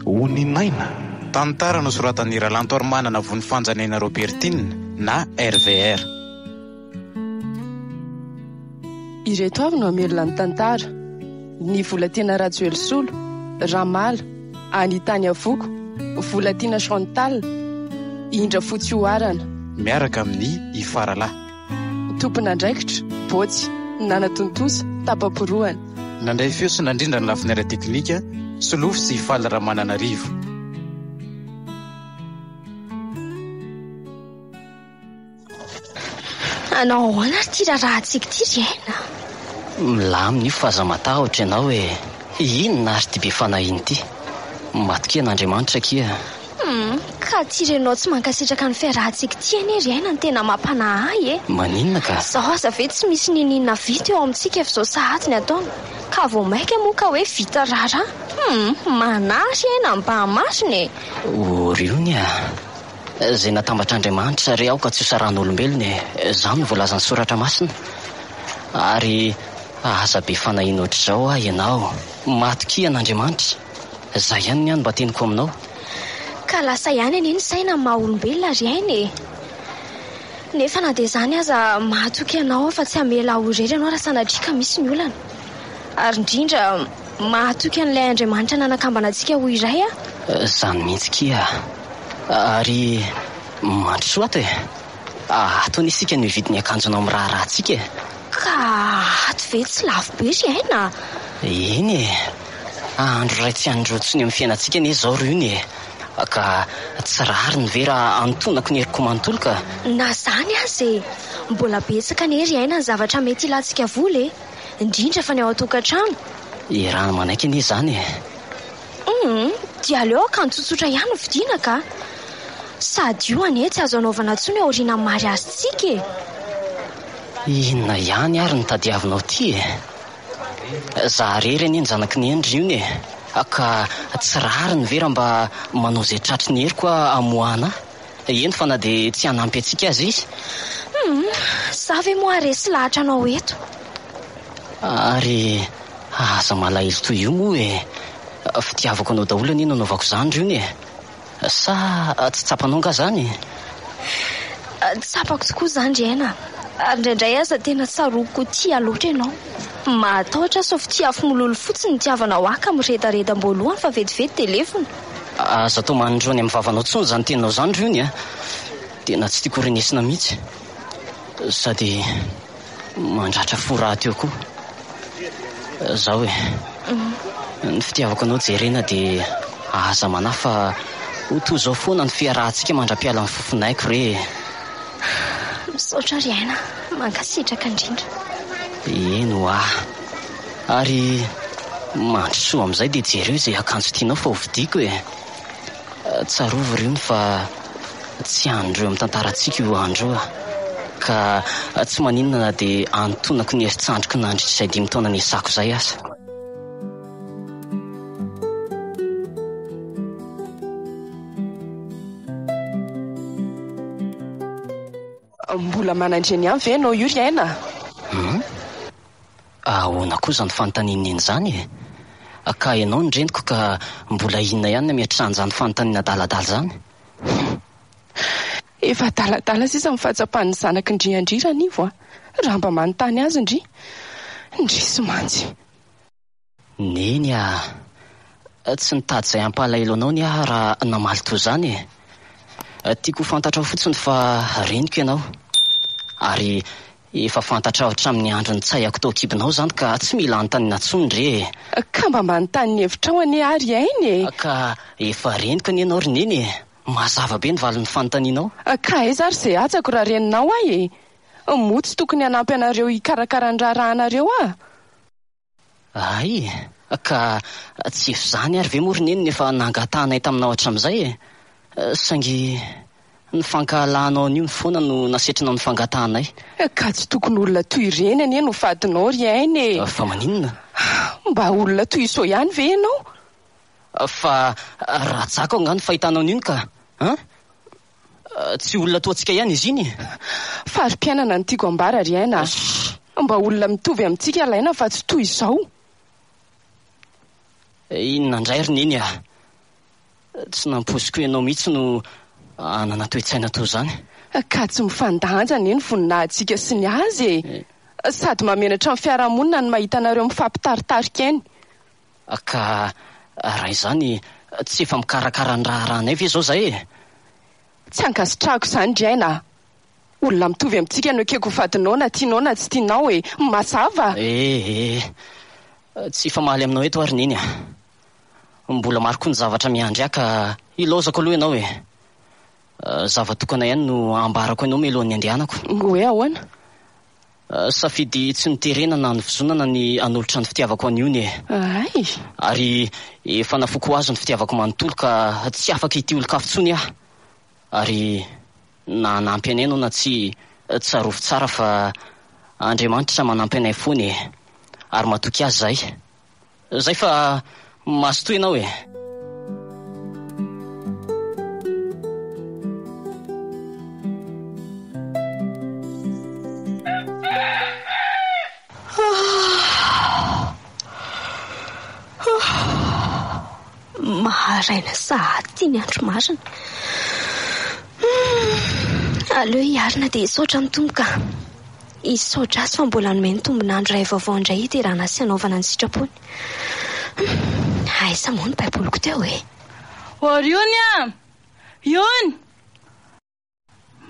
Oninaina. Tantara nosoratan'i Ralanto ary manana von'ny fanjanena Robertine na RVR. Ireto avy no amelona ny tantara. Ny Volantina Rajoelysolo, Ramala, Anitany Avoko, Volantina Chantal, Indra Fotsy Oarana. Miaraka amin'ny Ifaralahy. Tompon'andraikitra, Botsy, Nanatontosa, Tapaporoana. Nandray feo sy nandrindra ny lafiny ara-teknika, Solofo sy Ifaly Ramananarivo. Anao ahoana ry ty rahantsika ty ry aina? Milamina io fa aza matahotra ianao hoe inona ary ty be fanahiny ty. Matokia n'Andriamanitra kia. Ka ty renao tsy mankasitraka ny fiarahantsika ty anie ry aina ny tena mampanahy e. Maninona ka? Zaho aza ve tsy misy ninina vita eo amintsika efa zao sahaty ny ataona. Ka vao maika moa ka hoe vita rara. Manahy aina mba masina e. Oriony a. Zay natambatr'Andriamanitra re aho ka tsy hosaran'olombelona e. Zany voalaza ny soratra masina. Ary aza be fanahiny ohatr'izao ianao. Matokia n'Andriamanitra. Zay ihany ny mba teniko aminao. Ka lasa ihany anie ny saina maha olombelona ry aina e. Nefa na dia zany aza mahatoky ianao fa tsy hamela horery ianao raha sanatria ka misy ny olana. Ary indrindra mahatoky an'ilay Andriamanitra nanakambana antsika ho iray a. Zany mihitsy kia. Ary mandrosoa ato e. Ataony isika no hividy ny akanjonao amin'ny raharahantsika e. Ka ato ve tsy lafo be ry aina? Eny e. Andro ray tsy androtsony amin'ny fiainantsika ne zao ry iny e. Ka tsy rary ny vera antonako ny heriko manontolo ka. Na zany azy mbola betsaka ny ry aina ny zavatra mety ilantsika vola e. Indrindra fa ny ao an-tokantrano. Irano manaiky anie zany e. Dia aleo akanjo tsotsotra ihany vidiana ka. Sady io anie tsy azo anaovana intsony aoriana amin'ny mariazintsika e. Inona ihany ary ny tadiavinao ty e. Za rery anie ny zanaky ny endry io e. Ka tsy rary ny vera mba manao zay tratry ny heriko amoana. Eny fa na dia tsy hanampy antsika azy izy. Za ve moa resy lahatra anao eto. Ary aza malahelo toy io moa e. Fitiavako anao daholo anie nanaovako zany ry iny e. Sa tsy tsapanao nga zany? Tsapako tokoa zany ry aina. Ary indraindray aza tena tsaroko tia loatra ianao. Matahotra sao fitiafo mololo fotsiny ny tiavanao aka miredaredam-boalohany fa vetivety telefona. Aza tao manindroany amin'ny vavanao tsony zany tenao zany ry iny a. Tena tsy tiako renesina mihitsy. Sady mandratra fora teo koa. Zao e. Ny fitiavako anao jerena dia aza manahy fa ho toy zao foana ny fiarahantsika mandra-piala amin'ny fofonaiko re. Misaotra ry aina, mankasitraka indrindra. Eno Ary mandrosoa amin'izay dia jereo izay akanjo tianao fa hovidiako e. Tsarovy ry iny fa tsy andro eo amin'ny tantarantsika io andro ka tsy maninona na dia antonako ny herintsandroko nandritra izay 5 taona niasako izay asa. Mbola manandreny ihany ve anao io ry aina? Ahoana kosa ny fanontaniana izany e. Ka ianao ny reniko ka mbola inona ihany miatr'an'izany fanontaniana daladala zany? Efa daladala sisa mifatsapan'ny zanaky ndriandrira nivo raha mba manontany azy ndry sy mantsy. Neny tsy nitady izay hampalahelo anao ny raha namaly toy zany e. Tiako fantatra fotsiny fa reniko ianao. Ary efa fantatra hatramin'ny andro ny tsayako tao kibinao zany ka tsy mila anontaniana intsony re. Ka mba manontany ny hevitrao anie ary ainy e. Ka efa reniko ny ianao ry neny e. Mazava be ny valiny fanontanianao. Ka aiza ary izay atsako raha reninao e. Motsy tokony hanampy anareo hikarakara ny rahanareo Ay, ka tsy efa zany ary ve moa ry neny nefa nangatahanay taminao hatramin'izay e. Saingy ny fankahalanao an'io ny foana no nasetrinao ny fangatahanay. Ka tsy tokony olona toy ireny anie no fadinao ry ainy e. Fa maninona? Mba olona toy izao ihany ve ianao? Fa ratsaka ao ngano fahitanao an'iny ka tsy olona toa antsika ihany izy iny. Fari-piainana ny tiako ambara ry aina. Mba olona mitovy amintsika alaina fa tsy toy izao. Inona indray ry neny Tsy namposiko ianao mihitsy no anana toe-tsaina toy izany. Ka tsy mifandanjana eny voninahitsika sy ny azy sady mamenatra amin'ny fiarahamonina ny mahita anareo mifampitaritarika eny. Ka raha izany tsy efa mikarakara ny raharanay ve zao zay e? Tsy angasitrahako izany Driaina. Olona mitovy amintsika no ekeko vadinao na tianao na tsy tianao e. Mazava. Tsy famaly aminao eto ary niny. Mbola maro koa ny zavatra miandry ka ilaozako aloha ianao e. Zava-tokana ihany no ambarako ianao melohan'ny andehanako. Hoe ahoana? Safidy tsy niterenana ny fizonana ny anolotra ny fitiavako an'io ny e. Ay. Ary efa nafoko azo ny fitiavako manontolo ka tsy afaka ity olo-kafo tsony aho. Ary na nampy anay ianao na tsy tsarovy tsara fa Andriamanitra manampy anay foana e. Ary matoky azy zay. Zay fa masotoy ianao e. Maharaina sahady ny andro marina. Aleo hiarina dia hisaotra ny tomboka. Hisaotra azy fa mbola nomeny tombonandro iray vaovao indray hiterana sy hanaovana ny sitrapony. Aiza moa ny baiboloko teo e? Orion! Ion!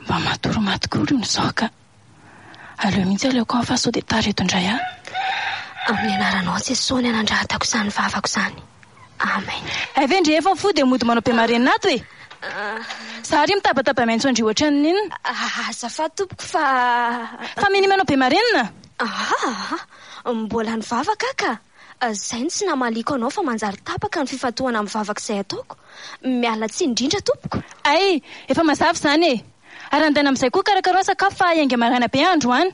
Mba matoro-matokolo ny zaoka. Aleo mihitsy aleoko amin'ny fahasaodetara eto indray a. Amin'ny anaranao Jesosy ny anandrahatako izany vavako izany. Amen. Avendry efa fo dia mody manao mpiamarenato e. Sary mitabataba maintso andry ohatra ny inona. Azafady tompoko fa mini manao mpiamarenina. Mbola ny vavaka ka. Zay ny tsy namaliko anao fa manjary tapaka ny fifatohana amin'ny vavaka izay ataoko. Miala tsy indrindra tompoko. Ay, efa mazava izany e. Arandaina amin'izay koa karakara sakafo fa hainga marana be andro any.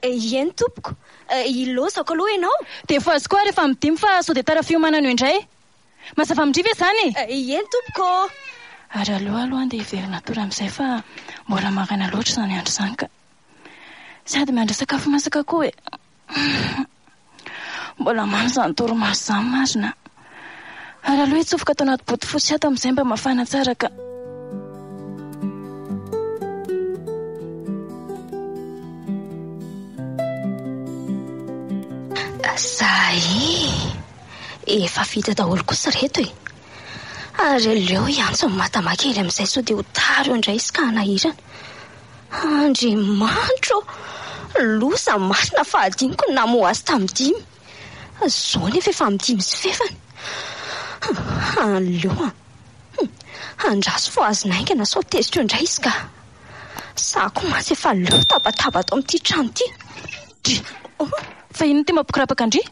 Eny tompoko. Ilozako aloha ianao. Dia foazy koa rehefa midimy fa saodetara fiomanana io indray. Mazava midriva izany e. Eny tompoko. Ary aloha dia hiverina tory amin'izay fa mbola maraina loatra izany andro izany ka. Sady miandry sakafo masaka koa e. Mbola mamy izany torimaso izany marina. Ary aloha hitsofoka tao anaty boty fosy ato amin'izay mba mafana tsara ka. Zay efa vita daholo kosa reto e. Ary aleo iantso matamakely amin'izay sao dia ho taro indray izy ka hanahirana. Andriamanitra loza marina fahadiniko namoa azy tamin'ny 5. Zao nefa efa amin'ny 5 sy fefany. Aleo andraso fo azy naingana sao tezitra indray izy ka. Sako matsy efa aleo tabataba ato amin'ity trano ity. Fa ino ty mampikorapaka andry?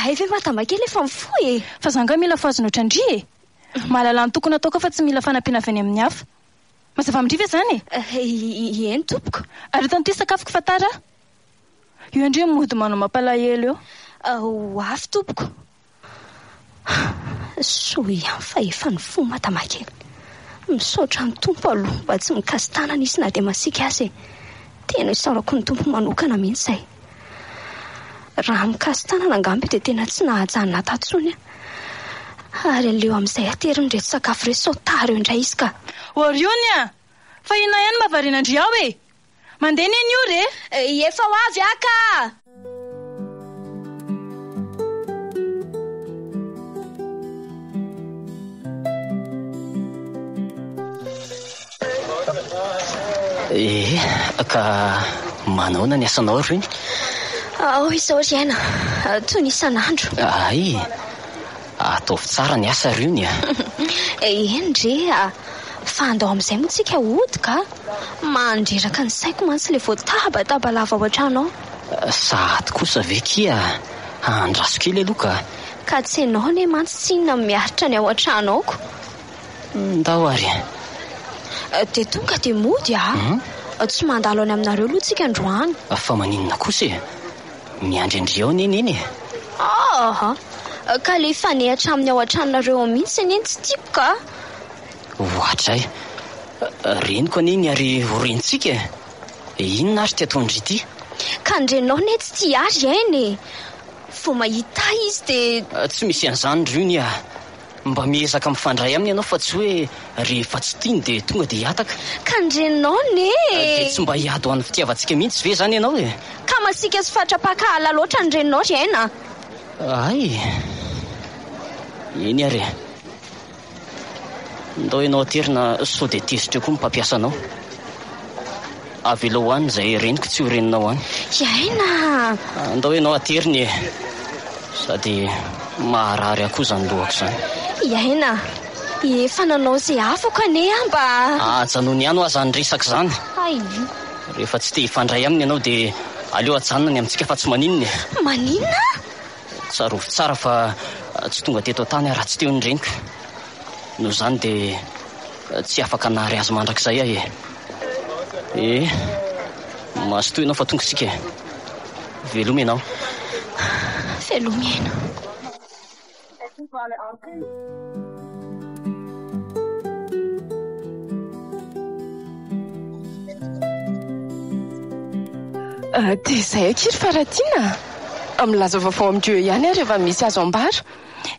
Efa matamakely efa mifoy e. Fa zanga mila fazona ohatrandry e. Mahalala ny tokony ataoko fa tsy mila fanampiana avy any amin'ny hafa. Mazava midriva izany e. Eny tompoko. Ary tanty sakafoko fatara. Io andry mody manao mampalahelo eo. Ho avy tompoko. So ihany fa efa ny fo matamakely. Misaotra ny tompo aloha mba tsy mikasitanana izy na dia masika azy e. Tena isaorako ny tompo manokana mihitsy zay. Raha mikasitanana angamby dia tena tsy nahajanona tatsony. Ary aleo amin'izay ateriny reto sakafo reto sao tara eo indray izy ka. Orionia, fa ina ihany mahavariana andry ao e. Mandeha neny io re? Efa ho avy aka. Ka manaona ny asanao ry? Izao Riaina, toy ny isan'andro. Ay, ataovy tsara ny asa ry io ny a. Eny re, fa andao amin'izay moa tsika hody ka. Mandreraka ny saiko mantsy le voatabataba lava ao an-trano ao. Sahady kosa ve kia andraso kely aloha ka tsy ianao ne mantsy tsy inona miaritra ny ao an-trano aoko. Ndao ary. Dia tonga dia mody tsy mandalo any aminareo aloha tsika androany. Fa maninona kosa e? Miandrendry ao neny e. Ka le fanehatra amin'ny ao an-tranonareo mihitsy neny tsy tiako ka. Ohatray. Reniko aniny ary horentsika e. Inona ary ty ataondry ity? Ka ndrenao ne tsy tia ary eny e. Fo mahita izy dia tsy misy an'izany ry io ny a. mba miezaka mifandray aminy ianao fa tsy hoe rehefa tsy tiany dia tonga dia hiataka. Ka ndreninao ne dia tsy mba hiady ho an'ny fitiavantsika mihitsy ve zany ianao e? Ka masika sy fatrapakahala loatra ndreninao ry aina. Ay, eny ary ndao ianao aterina sao dia tezitra eo koa mpampiasa anao. Avy elo any izay reniko tsy ho reninao any. Aina ndao ianao ateriny e, sady maharary akoho zany lohako zany. Aina efa nanao izay afaka ane mba ajanony ihany ho azany resaka zany. Ay, rehefa tsy te hifandray aminy ianao dia aleo ajanona ny amintsika fa tsy maninona. maninona? Tsarovy tsara fa tsy tonga teto an-tany raha tsy teo ny reniko. Noho izany dia tsy afaka nahary azy mandrakizay ahy e. Mahazo toy ianao fa tonga sika e. Veloma ianao. Veloma aina. Dia izay akiry Faratina, milaza vaovao amin'ireo ihany rehefa misy azo ambara.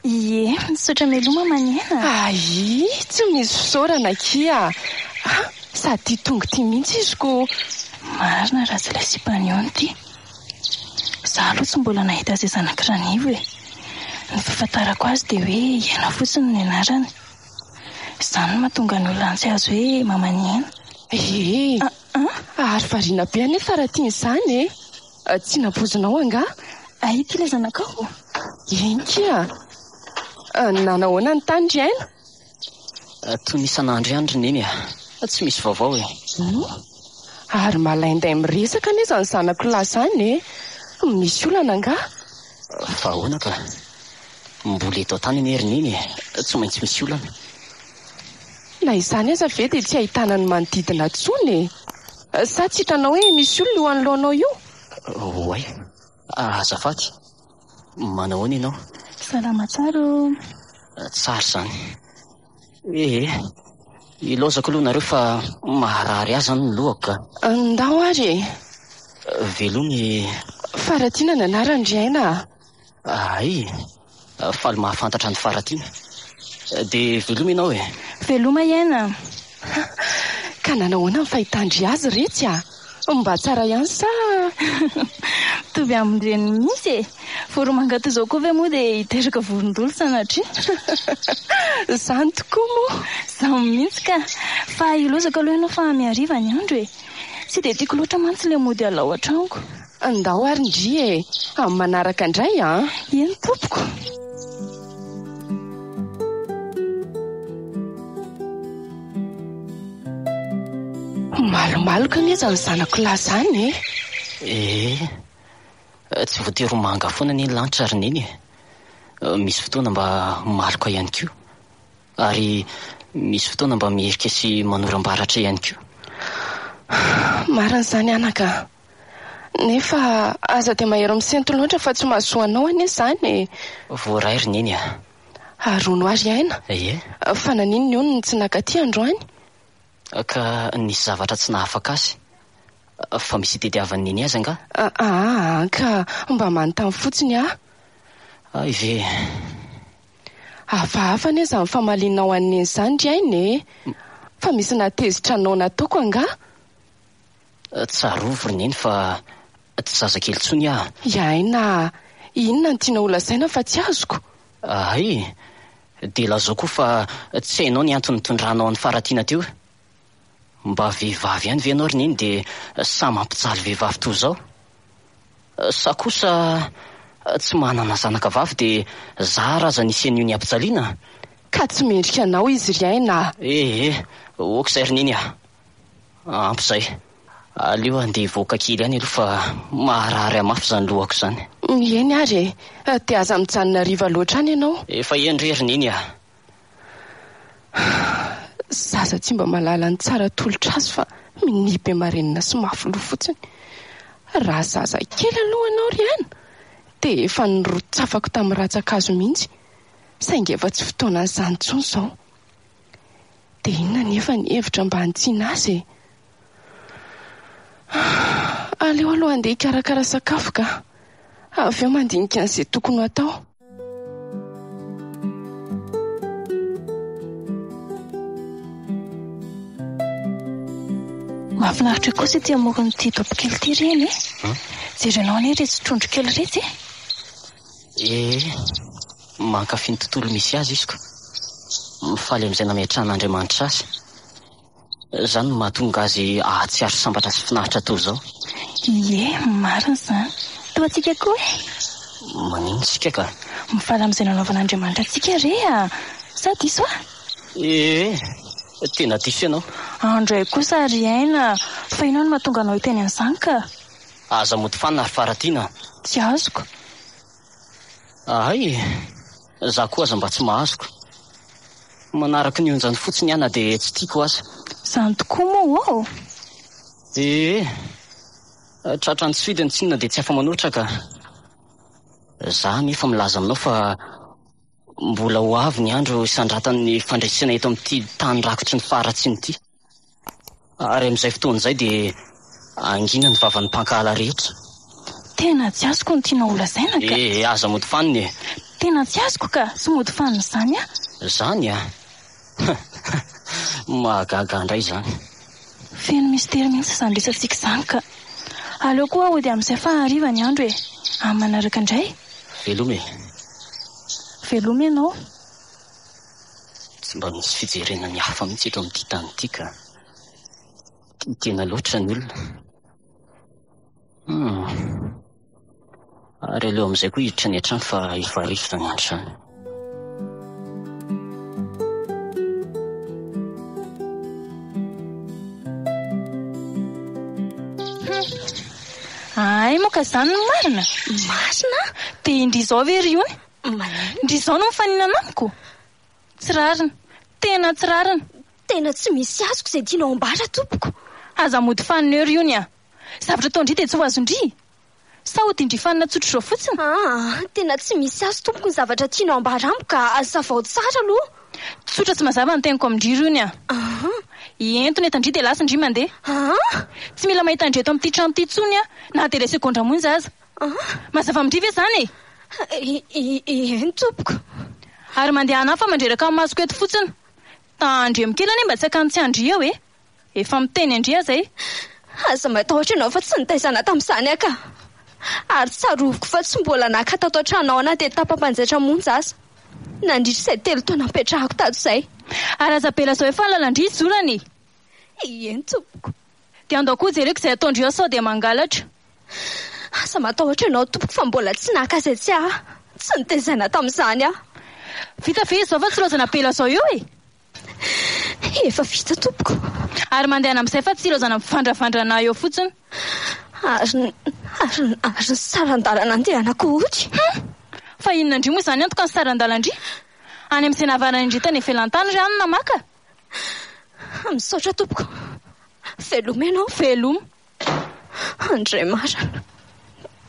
Ie, misaotra meloma manena. Ai, tsy misy fisaorana kia. Sady tia tonga tia mihitsy izy ko. Marina raha tsy ilay sipaniony ty. Zaho aloha tsy mbola nahita izay zanak'iranivo e. Ny fahafantarako azy dia hoe Iaina fotsiny ny anarany. Izany no mahatonga ny olona tsy azo hoe mamaniana. Ary variana be ane Faratina izany e. Tsy napozinao anga? Ay, ty ilay zanakao. Eny kia. Nanahoana ny tany ry Aina? Toy ny isan'andro ihany ry neny tsy misy vaovao e. Ary malainday miresaka ane izany zanako lahy izany e. Misy olana anga? Fa ahoana ka? Mbola eto an-tany anie ry neny tsy maintsy misy olana. Na izany aza ve dia tsy ahitana ny manodidina intsony e. Sa tsy hitanao hoe misy olona eo anoloanao io? Oay, azafady. Manao ahoana ianao? Salama tsara o. Tsara izany. Ilaozako aloha nareo fa maharary azy zany ny lohako ka. Ndao ary e. Velomy. Faratina ny anarany ry Aina. Ay, faly mahafantatra ny Faratina. Dia veloma ianao e. Veloma Iaina. Ka nanahoana ny fahitandry azy retsy a? Mba tsara ihany sa? Mitovy amin'ireny mihitsy e. Voromangato izao koa ve moa dia hiteraka vorondolo sanatria. Izany tokoa moa. Izany mihitsy ka. Fa ilozako aloha ianao fa miariva ny andro e. Tsy dia tiako loatra mantsy ilay mody alao an-tranoko. Ndao ary ndry e. Amin'ny manaraka indray a? Eny tompoko. Malomaloka anie izany zanako lahy izany e. Tsy voatery ho manga foana ny lanitra ry neny e. Misy fotoana mba maloka ihany koa. Ary misy fotoana mba mierika sy manoram-baratra ihany koa. Marina izany anaka. Nefa aza dia mahery misento loatra fa tsy mahasoanao anie izany e. Voaray ry neny a. Arono ary Aina. Ie. Fa naninona io ny tsy nakaty androany? Ka nisy zavatra tsy nahafaka azy. Fa misy tediavany neny azy anga? Ka mba manontany fotsiny a? Ay ve. Hafahafa anie izany famalinao an'iny izany ry Aina e. Fa misy natezitra anao nataoko anga? Tsarovy ry neny fa tsy zazakely tsony aho. Aina, inona no tiana ho lazaina fa tsy azoko? Ay, dia lazao koa fa tsy hainao ny antony tondranao ny Faratina teo. Mba vehivavy ihany ve ianao ry neny dia sa mampijaly vehivavy toy izao? Sa kosa tsy manana zanaka vavy dia zara aza nisy an'io ny ampijaliana? Ka tsy mendrika anao izy ry Aina. Okizay ry neny a. Ampy izay. Aleo andeha voaka kely ihany aloha fa maharary mafy izany lohako izany. Eny ary e. Dia aza mijanona riva loatra any ianao? Efa endre ry neny a. Zaza tsy mba malala ny tsara tolotra azy fa minibe marenina sy mafy loha fotsiny. Raha zaza kely aloha ianao ry Aina dia efa nirotsafako tamin'ny ratsan-kazo mihitsy. Saingy efa tsy fotoana izany intsony izao. Dia inona nefa ny hevitra mba hantsiana azy e? Aleo aloha andeha hikarakara sakafo ka. Avy eo mandinika an'izay tokony atao. mahafinaritra kosa ity amorony ity topokely ity reny jerenao anie retsy trondro kely retsy mankafy ny tontolo misy azy iziko mifaly amin'izay nametrahan'Andriamanitra azy izany no mahatonga azy ahatsiaro sambatra sy finaritra toy izao marina izany toa tsika koa manino tsika ka mifaly amin'izay nanaovan'Andriamanitra atsika re sa diso tena diso ianao andray kosa ry aina fa inao no mahatonga anao hiteny an'izany ka aza mody fanina ary faratiana tsy azoko za koa aza mba tsy mahazoko manaraka ny onjany fotsiny ihany dia tsy tiako aza izany tokoa moa tratrany tsy fidiny tsinona dia tsy afa manoatra ka za nefa milaza aminao fa mbola ho avy ny andro isandratan'ny fandraisana eto amin'ity tany rakotry ny faratsiny ity ary amin'izay fotoana izay dia angina ny vavan'ny mpankala rehetra tena tsy azoko ny tiana olazaina ka aza mody faniny tena tsy azoko ka sy mody faniny izany zany mahagaga indray izany feno mistera mihitsy izany resantsika izany ka aleo koa ho dia amin'izay fahariva ny andro amin'ny manaraka indray velomy ianao tsy mba misy fijerena ny hafa mihitsy eto amin'ity tany ity ka tena loatra ny olona ary aleo amin'izay koa hiditra ny hatrany fa efa rivotra ny andro izany moka izany no marina dia indry izao ve ry ony indry izao no mifanina amiko tsy rarina tena tsy rarina tena tsy misy azoko izay tianao ambara tompoko aza mody fanina eo ry ony zavatra tao indry dia tsy ho azondry sa ho dindry fanina tsotro izao fotsiny tena tsy misy azo tompoko ny zavatra tianao ambara amiko ka aza vao tsara aloha tsotra tsy mazava ny teniko amin'ndry ry ony entony etandry dia lasa indry mandeha tsy mila mahita indry eto amin'ity trano ity tsony na dia ilay segondra monja aza mazava amin'ndry ve izany eny tompoko ary mandeha anafa mandreraka amin'ny masoko eto fotsiny tandry mikely anie mba tsy hakantsy andry eo efa miteny andry azay aza matahotra ianao fa tsy nitaizana tamin'izany aka ary tsaroviko fa tsy mbola nakatato an-tranao ana dia tapampanjaitra monja aza nandritra izay 3 taona mipetrahako tato izay ary aza bela zao efa lalandry zorany eny tompoko dia andao koa jereko izay ataondry eo sao dia mangalatra asa matahotra ianao tompoko fa mbola tsy naka izay tsy nitaizana tamin'izany vita ve izao fa tsy lozana bela zao eo efa vita tompoko ary mandehana amin'izay fa tsy lozana mivandravandranay eo fotsiny ary sarandalana andehanako ohatra fa inona indry moa izany antoka ny sarandalandry any amin'izay navarana indritany velantany ry any namaka misaotra tompoko velomy ianao velomy andray marana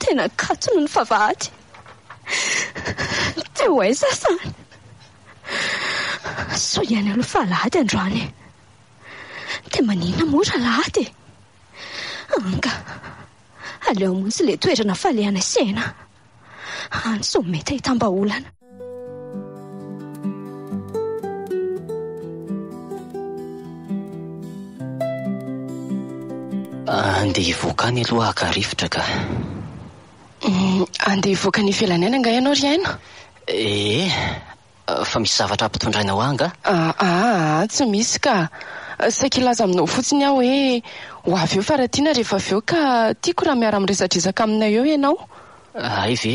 tena katony ny vavahady dia ho aiza sany so ihany aloha falahady androany dia maninona mora lahady anga aleo montsy ilay toerana falehana sena any so mety hitam-baolana andeha hivoaka any aloha akarivotra ka andeha hivoaka ny ivelany any anga ianao ry aina fa misy zavatra ampitondraina ho anga tsy misy ka sakilaza aminao fotsiny aho hoe ho avy eo faratiana rehefa avy eo ka tiako raha miara miresadresaka aminay eo ianao ay ve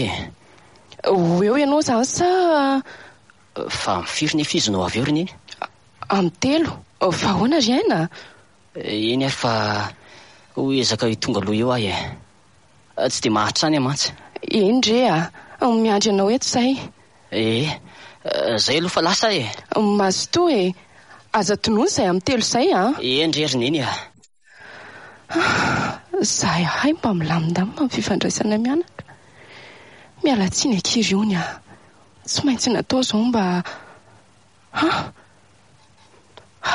ho eo ianao izany sa fa mifiry ny fizy no avy eo ry neny amin'ny 3 fa ahoana ry aina eny ary fa ho ezaka tonga aloha eo ahy tsy dia mahatrany mantsy eny dre miandry anao eto izay zay aloha fa lasa mazoto aza tonoana izay amin'ny 3 izay endry ry neny zahay ahay mba milamindamina amin'ny fifandraisana mianaka mialatsiny ankiry ony tsy maintsy natao izao mba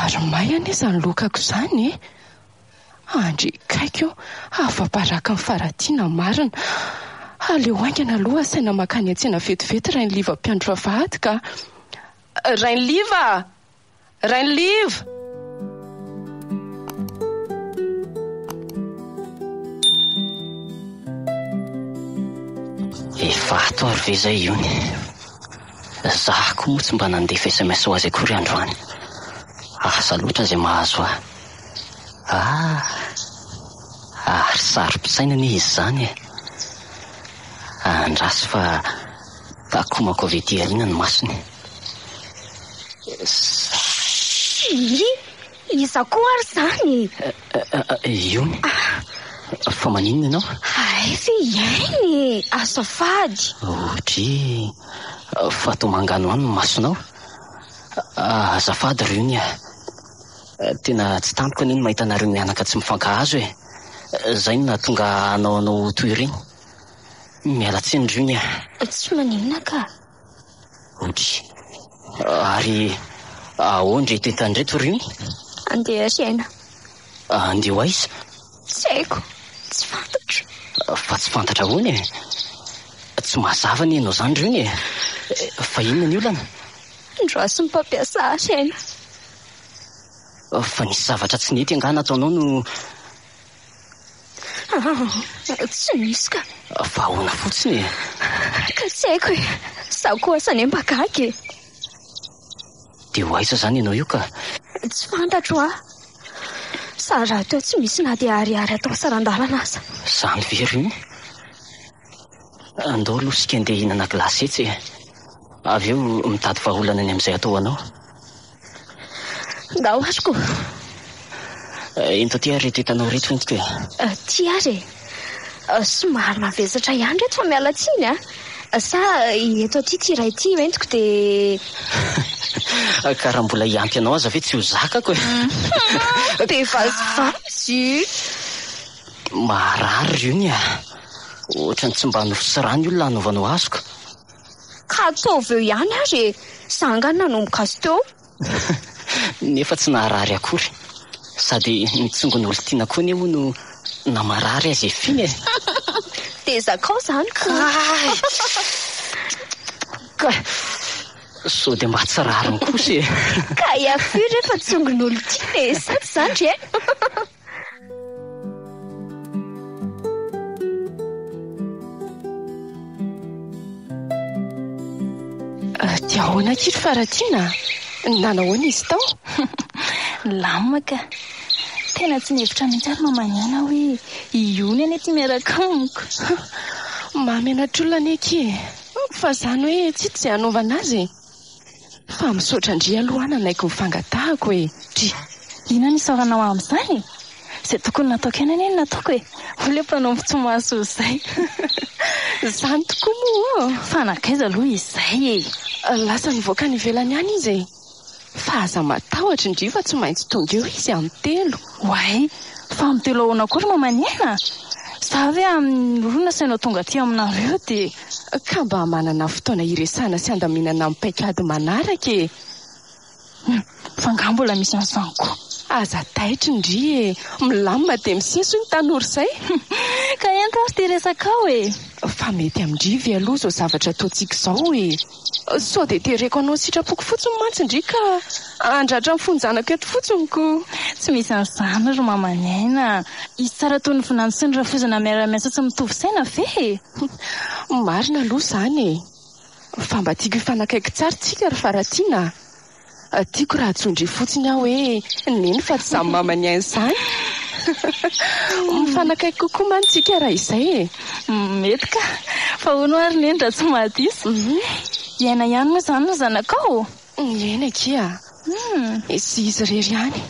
ary may anie izany lokako izany andry kaiky eo afa-paraka ny faratiana marina aleo aingana aloha saina makany an-tsena vetivety rainy liva mpiandro vavahady ka rainy liva vato ary ve zay iony. Zaho koa moa tsy mba nandefa SMS ho azy akory androany. Asa loatra izay mahazo aho. Ary sarom-pisaina ne izy zany e. Andraso fa takomako avy ety ariana ny masony. Iza koa ary zany? Iony? Fa maninona ianao? Efa iainy, azafady. Dry, fa to mangano any ny masonao. Azafady ry iony. Tena tsy tampoka neny mahita anareo mianaka tsy mifankahazo e. Zay no nahatonga anao toy ireny. Miala tsiny ry iony. Tsy maninona ka. Dry, ary ahoana reto entandreto ry iony? Andeha ariana. Andeha ho aiza? Tsy haiko, tsy fantatro. Fa tsy fantatra ahoana e. Tsy mazava ny ianao zany ry iony e. Fa inona ny olana? Androasy ny mpampiasa ariana. Fa nisy zavatra tsy nety angana ataonao no... Tsy misy ka. Fa ahoana fotsiny e. Ka tsy haiko e. Zaho koa asany ambagaky. Dia ho aiza zany ianao io ka? Tsy fantatro aho. Sa raha teo tsy misy na dia ariary atao sarandalana aza. Zany very iny. Andao aloha sika andeha hihinana glasy etsy e. Avy eo mitady vahaolana any amin'izay atao anao. Ndao azoko. Ento aty ary reto hitanao reto entiko e. Ty ary e. Somary mavesatra ihany reto fa miala tsiny a. Sa eto aty ty iray ty entiko dia... Karaha mbola hiampy anao aza ve tsy ho zakako e. Be vazivazy. Marary ry iony a. Ohatrany tsy mba nofo sy rano olona hanaovanao azoko. Ka ataovy eo ihany ary e. Zangana nanomboka azy teo. Nefa tsy naharary akory. Sady nitsongon'olo tiana koa neho no namarary azy efiny e. Dia zakao zany ka. So dia mba tsy rariny kosa e. Ka iafiry rehefa tsongon'olo tiana e. Sady zany e. Dia ahoana kitro faratiana? Nanahoana izy tao? Lamina ka. Tena tsy nihevitra mihitsy ary mamaniana hoe iony ane ty miaraka amiko. Mamenatr'olona ane ke. Fa zany hoe tsy izay hanaovana azy. Fa misaotra ndry aloha naiko mifangatahako e. Dry, inona ny saoranao amin'izany? Izay tokony nataoko ihany ane nataoko e. Oleo mpanompo tsy mahaso izay. Zany tokoa moa. Fa nakaiza aloha izay e. Lasa nivoaka ny ivelany ihany izy e. Fa aza matahotra ndry fa tsy maintsy tonga eo izy amin'ny 3. Way, fa amin'ny 3 ahoana akory mamaniana? Sa hoe amin'ny rona sainao tonga aty aminareo dia... Ka mba manana fotoana iresana sy andaminana amin'ny paikady manaraka e. Fa nga mbola misy an'izany koa. Aza taitra ndry e. Milamina dia miseso ny tanora izay. Ka ento ary ty resakao e. Fa mety amindrivy aloha izao zavatra ataontsika izao e. Sao dia tereko anao sitrapoko fotsiny mantsy ndry ka andratra ny fonjanako eto fotsiny ko. Tsy misy an'izany ry mamaniaina. Izy tsara toy ny vinany sy ny rafozana miara-miasa tsy mitovy saina ve? Marina aloha izany e. Fa mba tiako hifanakaiky tsara tsika ry faratiana. Tiako raha tsondry fotsiny aho hoe neny fa tsy samy mamaniaina izany. Mifanakaiky kokoa mantsika raha izay e. Mety ka. Fa hono ary neny raha tsy mahadisy. Iaina ihany moa izany no zanakao. Iaina kia. Sy izy rery ihany.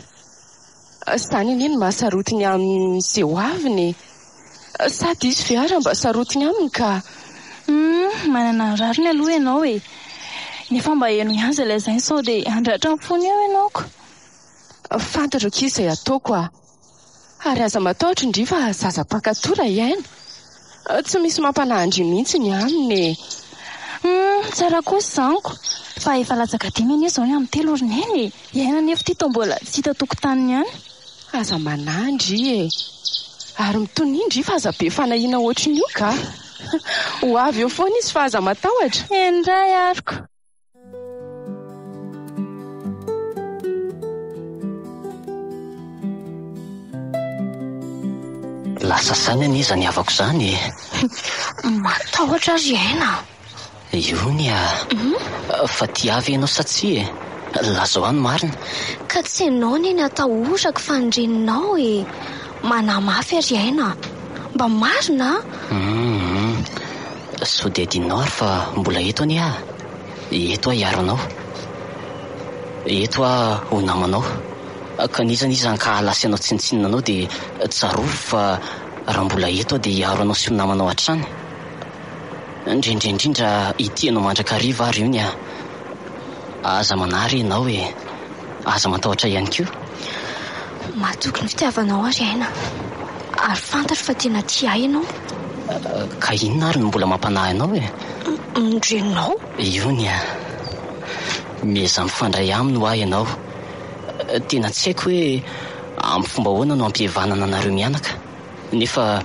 Izany neny mahasarotiny amin'izay ho aviny. Sady izy ve ary mba sarotiny aminy ka. Manana rariny aloha ianao e. Nefa mba eno ihany izay lazainy sao dia andratra ny fony eo ianao ko. Fantatro koa izay ataoko a. Ary aza matahotra indry fa zaza mpankatora iaina. Tsy misy mampanahandry mihitsy ny aminy. Tsara kosa izaniko. Fa efa latsaka 5 anie izao ny amin'ny 3 orineny. Iaina nefa ty to mbola tsy hita tokotaniny ihany. Aza manandry e. Ary mitonindry fa aza be fanahiana ohatriny io ka. Ho avy eo foana izy fa aza matahotra. Endray ariko. Lasa zany aniza ny havako zany. Matahotra ry aina. Io ny fa tiavy ianao satsia lazao any marina. Ka tsy ianao neny atao orako fandreninao manamafy ry aina. Mba marina. So dia dinao ary fa mbola eto any eto hiaro anao, eto ho namanao. Ka nizanizany ka halasy anao tsinontsinona anao dia tsarovy fa raha mbola eto dia hiaro anao sy ho namanao hatrany. Indrindrindrindra itianao mandrakariva ary io ny aza manary ianao aza matahotra ihany koa. Matoky ny fitiavanao ary aina, ary fantatro fa tena tia ianao. Ka inona ary no mbola mampanahy anao Ndrenao? Io ny meza mifandray aminy ho ahy ianao. Tena tsy haiko hoe amin'ny fomba hoana no ampihevanana anareo mianaka, nefa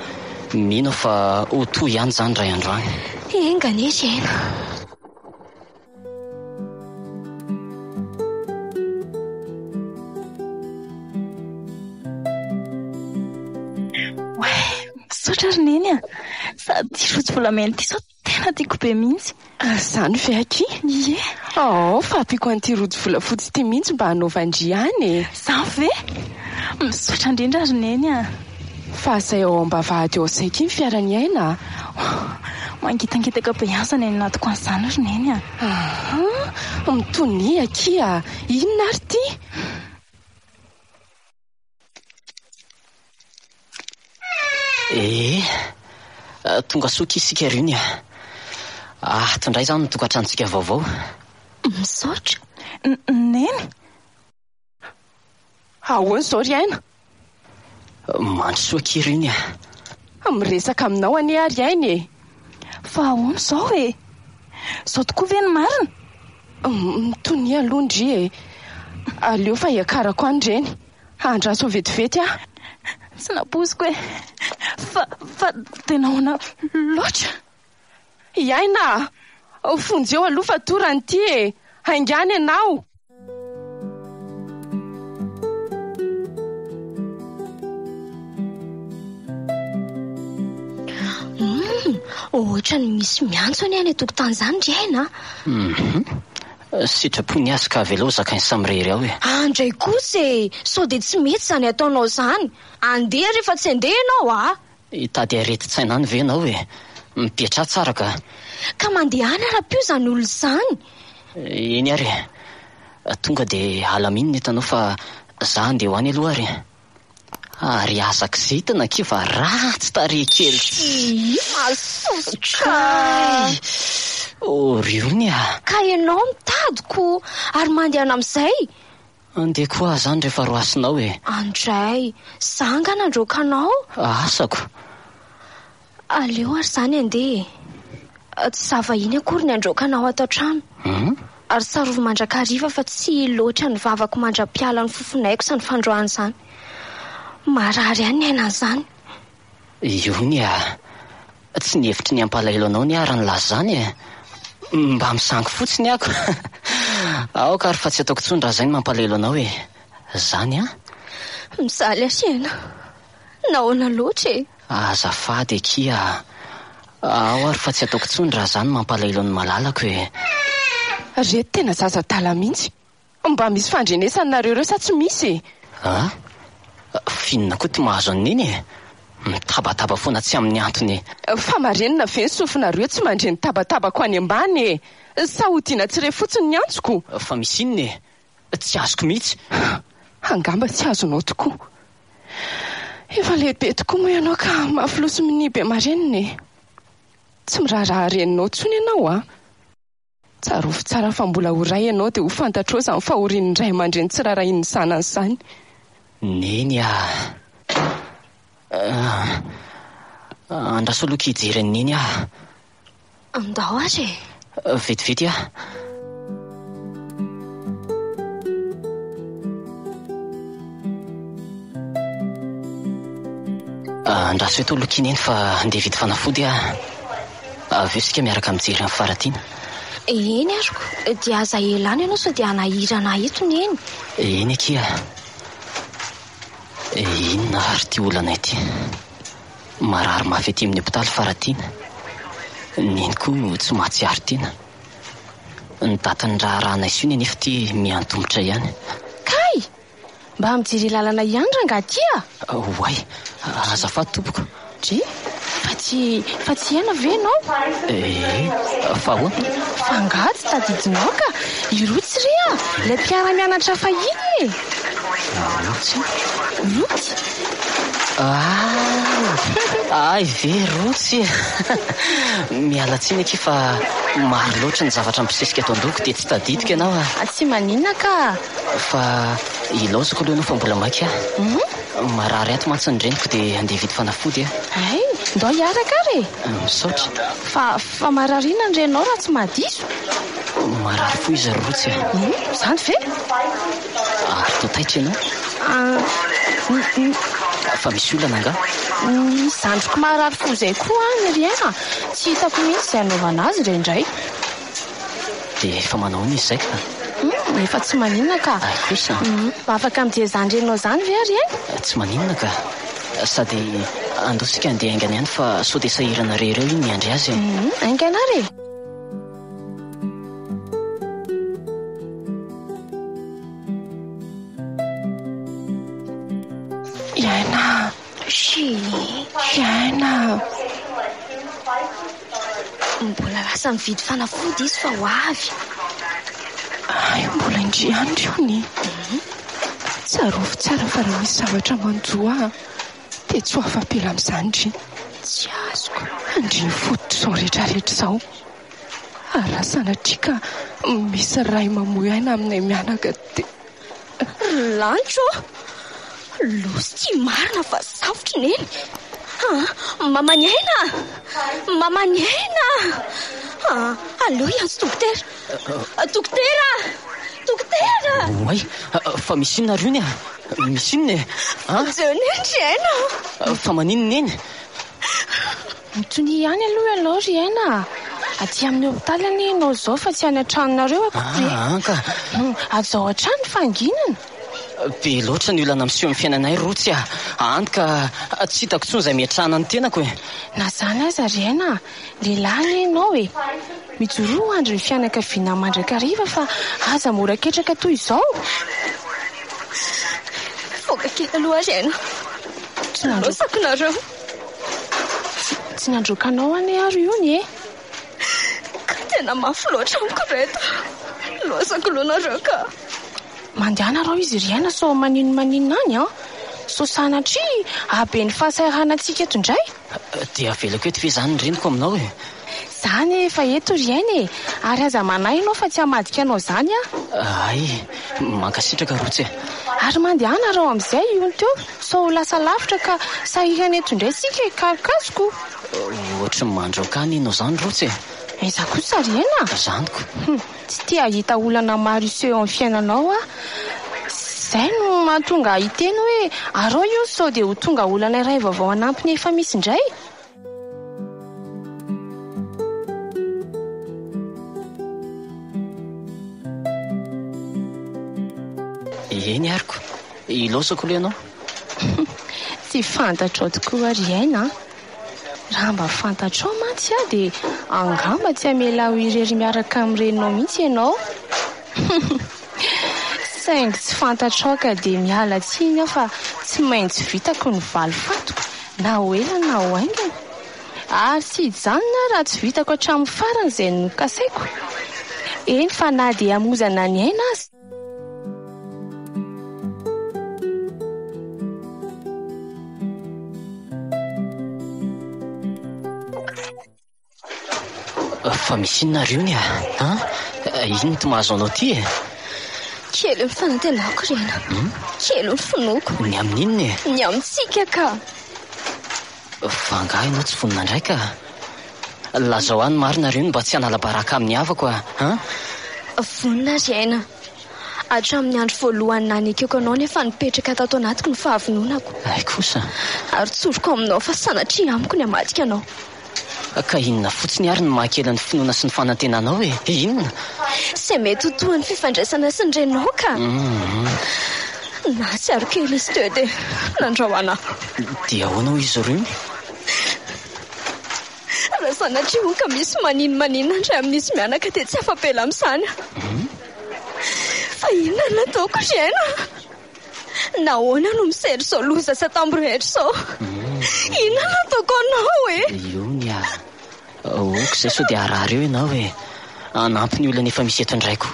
mino fa ho toy ihany zany ray andro any. Engany ry aina. Misaotra ry neny sady rojo volamena ty sao tena tiako be mihitsy. Zany ve aky? Ie. Fa ampiko an'ity rojo volafotsy ty mihitsy mba hanaovandry any. Zany ve? Misaotra indrindra ry neny Fa zay ao ambavahady eo saika ny fiarany aina. Mangitangitaka be ihany zany natoko an'izany ry neny mitony aky inona ary ty? Tonga soky isika ry ny tondray zany tokantrantsika vaovao. Misaotra. Neny? Ahoana zao ry aina? Mandrosoa kiry ny miresaka aminao anie ary ainy fa ahoana zao zao tokoa ve ny marina? Mitony alondry aleo fa hiakarako andreny andraso vetivety sy napoziko fa tena hoana loatra. Iaina, fonjeo aloha fa torany ty haingany ianao. Ohatra ny misy miantso any an-tokotany zany ry aina. Sitrapony azy ka velao zakainy samirery ao Andray kosa sao dia tsy mety zany ataonao zany. Andeha rehefa tsy andeha ianao Hitady areti-tsaina any ve ianao mipetra tsara ka mandeha any ara-pio zany olo zany. Eny ary tonga dia alaminina etanao fa za andeha ho any aloha ary azaka izay hitana kiva ratsy tarehy kely. Masosotra. Rio ny ka ianao mitadiko ary mandehana amin'izay. Andeha koa zany rehefa roasinao Andray, zangana androkanao. Asako. Aleo ary zany andeha. Tsy zavahiny akory ny androkanao ato trano. Ary tsarovy mandrakariva fa tsy loatra ny vavako mandra-piala ny fofonaiko sa ny fandroany zany. Marary any ny aina zany. Io ny tsy nihevitry ny ampalaelo anao ny arany laza zany mba misangy fotsiny ako. Aoka ary fa tsy ataoko tsony raha zay ny mampalaelo anao zany misaly asiana nahoana loatra azafady eky ao ary fa tsy ataoko tsony raha zany mampalaelo ny malalako reto tena zaza tala mihitsy. Mba misy fandrenesany nareo reo sa tsy misy finina koa ty mahazo an'iny mitabataba foana tsy amin'ny antony. Fa marenina ve ny sofinareo tsy mandreny tabatabako any ambany sa hodiana tsy re fotsiny ny antsoko. Fa misy inony tsy azoko mihitsy. Angamba tsy azonao tokoa. Efa lehibe tokoa moa ianao ka mafiloso mini be marenina tsy miraharaha reninao tsony ianao tsarovy tsara fa mbola horay ianao dia ho fantatrao zany fahorian'ny ray aman-dreny tsy rarahin'ny sanany izany. Neny andraso aloha hijery an'iny andao ary vetivety andraso eto aloha kineny fa andeha vidy fanafody aveo sika miaraka mijery amin'ny faratiana. Eny aroko dia aza elany ianao sao dia anahirana eto ny eny. Eny aky inona ary ty olana ity marary mafy aty amin'ny hopitaly faratiana. Neny koa tsy mahatsiaro tiana. Ny datan'ny raha rahana isy iny anefa ty miantombotra ihany. Kay, mba mijery lalana ihany rangatia. Oay, azafady tompoko. Dry, fa tsy ihana ve ianao? Fa ahoana? Fangatsy tadidinao ka irotsy ria, ilay mpiara-mianatra fahiny. Rotsy? Ay ve rotsy. Mialatsiny aky fa maro loatra ny zavatra mpisesika ato an-doko dia tsy tadidiko ianao. Tsy maninona ka. Fa ilaozako aloha anao fa mbola maika. Marary ato mantsy ny reniko dia andeha vidy fanafody. Ay, ndao hiaraka re. Misaotra. Fa marariana ny renao raha tsy mahadiso. Marary fo izy rotsy. Zany ve? Ary tao taitra ianao. Fa misy olana nga? Ny zandriko marary fo izay koa ny riana. Tsy hitako mihitsy izay anaovana azy reindray. Dia efa manao izy izay ka? Efa tsy maninona ka. Ay kosa. Mba afaka mijery renao zany ve riana? Tsy maninona ka. Sady andosika andeha aingana ihany fa sao dia sahirana rereo iny miandry azy. Aingana re. Iaina. Mbola lasa mividy fanafody izy fa ho avy. Ay, mbola indriany io ny. Tsarovy tsara fa raha misy zavatra manjoa dia tsy ho afapela amin'izany ndry. Tsy azoko. Andriny fototra izao rehetrarehetra izao. Raha sanatria ka misy ray mamoy aina aminay mianaka dia Lancho, losy tsy marina fa safotra neny. Mamany aina. Allô, yantsy dokotera. Dokotera. Oay, fa misy inona ry ony a? Misy inona e? Jonendry aina. Fa maninona eny? Mitony ihany aloha ianao ry aina. Aty amin'ny hopitaly any ianao zao fa tsy any an-tranonareo akory. Ka Azao an-trano fanginana. be loatra ny olana miseho amin'ny fiainanay rotsy a. Antoka tsy hitako tsony izay miatrana ny tenako e. Na zany aza ry aina, lehilahy ianao e. Mijoro andro ny fianakaviana mandrakariva fa aza mora ketraka toy izao. Foka kely aloha ry aina. Tsy nandrokanareo. Tsy nandrokanao ane ary io ny e. Ka tena mafy loatra amiko reto. Losako loanareo ka. Mandehanareo izy ry aina so maninona any a. So sanatria abe ny fahasahiranantsika eto indray. Dia avelako eto ve zany ny reniko aminao e? Zany efa eto ry aina e. Ary aza manay ianao fa tsy hamadika anao zany a. Ay, mankasitraka rotsy e. Ary mandehanareo amin'izay iony teo. So lasa lavitra ka sahirana eto indray sika kakazoko. Ohatry ny mandroakany ianao zany rotsy e. Eza kosa ry aina. Zaniko. Tsy tia hita olana maro iseho amin'ny fiainanao a. Zay no mahatonga hiteny hoe arao io sao dia ho tonga olana iray vaovao anampiny efa misy indray. Eny ariko, ilaozako aloha ianao. Tsy fantatrao tokoa ry aina. Raha mba fantatrao mantsy a dia angamba tsy hamela ho irery miaraka amin'ny reninao mihitsy ianao. Saingy tsy fantatrao ka dia miala tsiny aho fa tsy maintsy vitako ny valo fatoko na ho ela na ho aingana. Ary tsy hijanona raha tsy vitako hatramin'ny farany izay nokasaiko. Eny fa na dia hamozana ny aina azy. Fa misy inona ry ony a? Inona to mahazo anao ty e? Kely ny fanantenako ry aina. Kely ny finoko. Ny amin'inona e? Ny amintsika ka. Fa angaha ianao tsy vonina indray ka. Lazao any marina ry ony mba tsy hanala baraka amin'ny havako a. Vonina ry aina. Hatramin'ny andro voalohany nanekeko anao nefa nipetraka tato anatiko ny fahavononako. Ay kosa. Ary tsoroko aminao fa sanatria amiko ny hamadika anao. Ka inona fotsiny ary ny mahakely ny finoana sy ny fanantenanao e? Inona? Sy mety ho toa ny fifandraisana sy ny renao ka. Na tsy aro kely izy teo dia nandrahoana. Dia ahoana ho izy rony? sanatria ka misy maninona ndray amin'nisy mianaka dia tsy afapela amin'izany. Fa inona nataoko ry aina? Nahoana no misery izao loza sy atamborehetra izao? Inona nataoko anao e? Io ny oko izay sao dia arary eo ianao hoe anampy ny olona efa misy eto indraiko.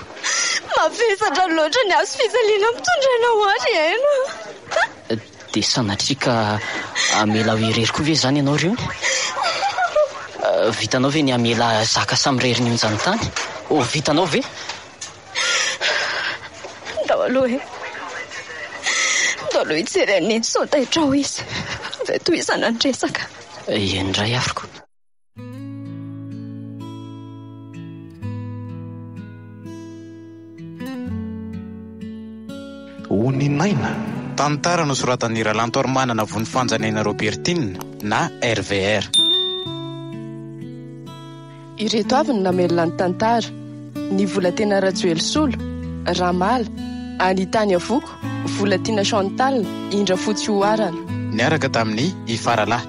Mavesatra loatra ny azo fijaliana mitondra anao ary aina. Dia sanatria ka amela ho irery koa ve izany ianao reo? Vitanao ve ny amela zaka samy reriny io izany tany? Vitanao ve? Ndao aloha hijery an'iny sao tahitrao izy. Ve toy izana ny resaka. Indray afiko. Oninaina tantara no soratan'i Ralantormanana vony fanjanena Robertine na RVR. Ireto avy no namelona ny tantara: ny Volatena Rajoelysolo, Ramala, Anitany Avoko, Volatina Chantal, Indra Fotsy Oarana. Niaraka tamin'ny Ifaralahy.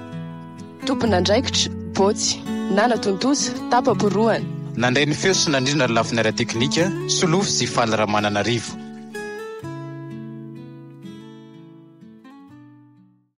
Tompon'andraikitra Botsy, Nana Tontosa, Tapaporoana. Nandray ny feo sy nandrindra ny lafiny ara teknika Solofo sy Faly Ramananarivo.